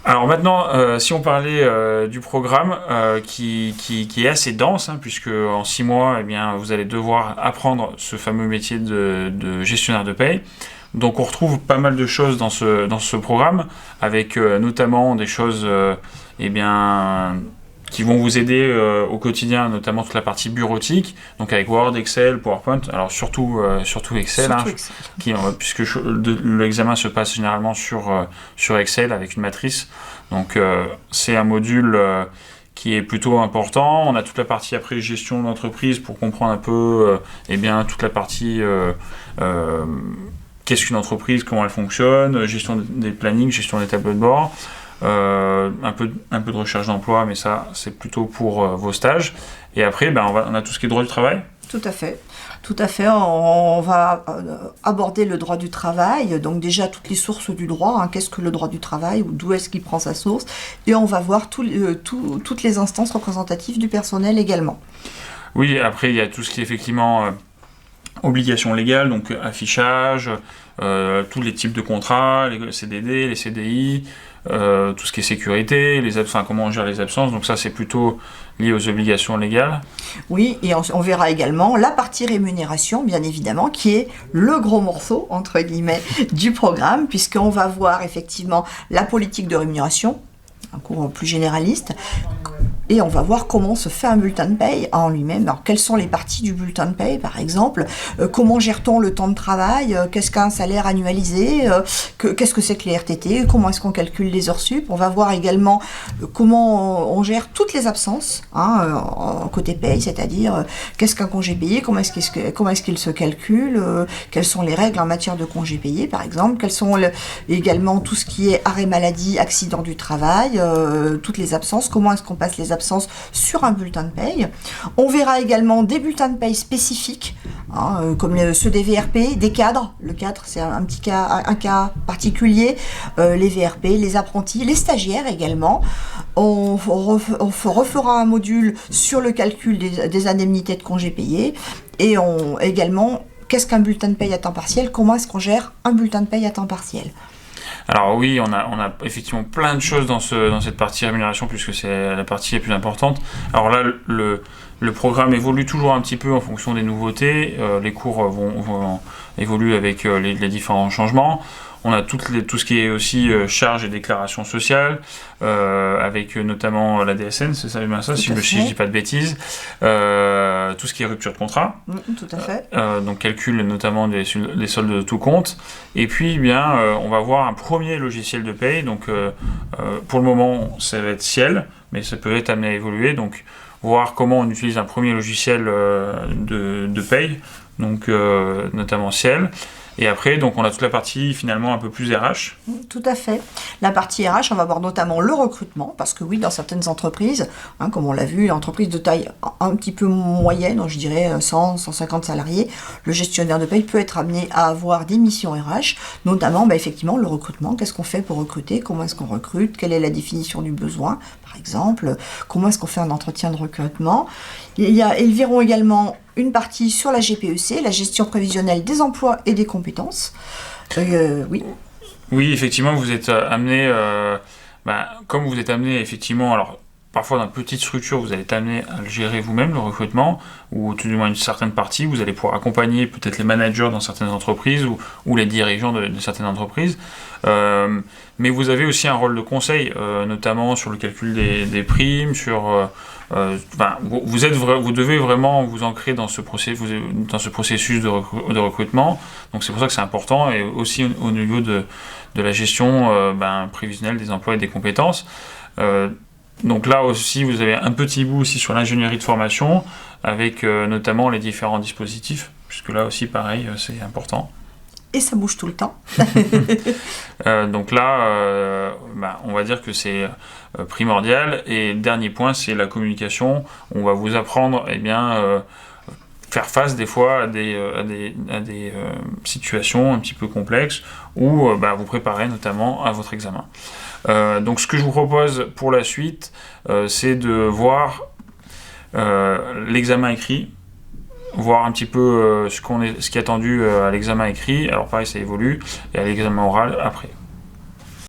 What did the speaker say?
Alors maintenant, si on parlait du programme qui est assez dense, hein, puisque en 6 mois, eh bien, vous allez devoir apprendre ce fameux métier de gestionnaire de paye. Donc on retrouve pas mal de choses dans ce programme, avec notamment des choses eh bien, qui vont vous aider au quotidien, notamment toute la partie bureautique, donc avec Word, Excel, PowerPoint, alors surtout Excel, puisque l'examen se passe généralement sur Excel avec une matrice, donc c'est un module qui est plutôt important. On a toute la partie après gestion d'entreprise pour comprendre un peu eh bien, toute la partie qu'est-ce qu'une entreprise, comment elle fonctionne, gestion des plannings, gestion des tableaux de bord. Un peu de recherche d'emploi, mais ça, c'est plutôt pour vos stages. Et après, on a tout ce qui est droit du travail. Tout à fait. On va aborder le droit du travail, donc déjà toutes les sources du droit, hein, qu'est-ce que le droit du travail, ou d'où est-ce qu'il prend sa source, et on va voir toutes les instances représentatives du personnel également. Oui, après, il y a tout ce qui est effectivement obligations légales, donc affichage, tous les types de contrats, les CDD, les CDI, tout ce qui est sécurité, comment on gère les absences, donc ça c'est plutôt lié aux obligations légales. Oui, et on verra également la partie rémunération, bien évidemment, qui est le gros morceau, entre guillemets, du programme, puisqu'on va voir effectivement la politique de rémunération, un cours plus généraliste, et on va voir comment se fait un bulletin de paye en lui-même. Alors, quelles sont les parties du bulletin de paye, par exemple, comment gère-t-on le temps de travail, qu'est-ce qu'un salaire annualisé, qu'est-ce que c'est que les RTT, comment est-ce qu'on calcule les heures sup. On va voir également comment on gère toutes les absences, en côté paye, c'est-à-dire qu'est-ce qu'un congé payé, comment est-ce qu'il se calcule, quelles sont les règles en matière de congé payé, par exemple, quels sont également tout ce qui est arrêt maladie, accident du travail, toutes les absences, comment est-ce qu'on passe les absences sur un bulletin de paye. On verra également des bulletins de paye spécifiques, comme ceux des VRP, des cadres. Le cadre, c'est un cas particulier. Les VRP, les apprentis, les stagiaires également. On refera un module sur le calcul des indemnités de congés payés. Et également, qu'est-ce qu'un bulletin de paye à temps partiel? Comment est-ce qu'on gère un bulletin de paye à temps partiel? Alors oui, on a effectivement plein de choses dans cette partie rémunération, puisque c'est la partie la plus importante. Alors là, le programme évolue toujours un petit peu en fonction des nouveautés. Les cours vont évoluer avec les différents changements. On a tout ce qui est aussi charges et déclarations sociales, avec notamment la DSN, c'est ça, si je dis pas de bêtises. Tout ce qui est rupture de contrat. Tout à fait. Donc calcul notamment des soldes de tout compte. Et puis on va voir un premier logiciel de paye. Donc pour le moment, ça va être Ciel, mais ça peut être amené à évoluer. Donc voir comment on utilise un premier logiciel de paye, donc notamment Ciel. Et après, donc, on a toute la partie finalement un peu plus RH. Tout à fait. La partie RH, on va voir notamment le recrutement, parce que oui, dans certaines entreprises, comme on l'a vu, entreprises de taille un petit peu moyenne, je dirais 100, 150 salariés, le gestionnaire de paye peut être amené à avoir des missions RH, notamment effectivement le recrutement. Qu'est-ce qu'on fait pour recruter? Comment est-ce qu'on recrute? Quelle est la définition du besoin, par exemple? Comment est-ce qu'on fait un entretien de recrutement? Ils verront également une partie sur la GPEC, la gestion prévisionnelle des emplois et des compétences. Oui. Oui, effectivement, vous êtes amené, comme vous êtes amené, effectivement, alors parfois dans une petite structure, vous allez être amené à le gérer vous-même, le recrutement, ou tout du moins une certaine partie, vous allez pouvoir accompagner peut-être les managers dans certaines entreprises ou les dirigeants de certaines entreprises. Mais vous avez aussi un rôle de conseil, notamment sur le calcul des primes, vous devez vraiment vous ancrer dans ce processus de recrutement. Donc c'est pour ça que c'est important, et aussi au niveau de la gestion prévisionnelle des emplois et des compétences. Donc là aussi, vous avez un petit bout aussi sur l'ingénierie de formation, avec notamment les différents dispositifs, puisque là aussi, pareil, c'est important. Et ça bouge tout le temps. Donc là, on va dire que c'est primordial. Et le dernier point, c'est la communication. On va vous apprendre, faire face des fois à des situations un petit peu complexes, ou vous préparer notamment à votre examen. Donc ce que je vous propose pour la suite, c'est de voir l'examen écrit, voir un petit peu ce qui est attendu à l'examen écrit. Alors pareil, ça évolue, et à l'examen oral après.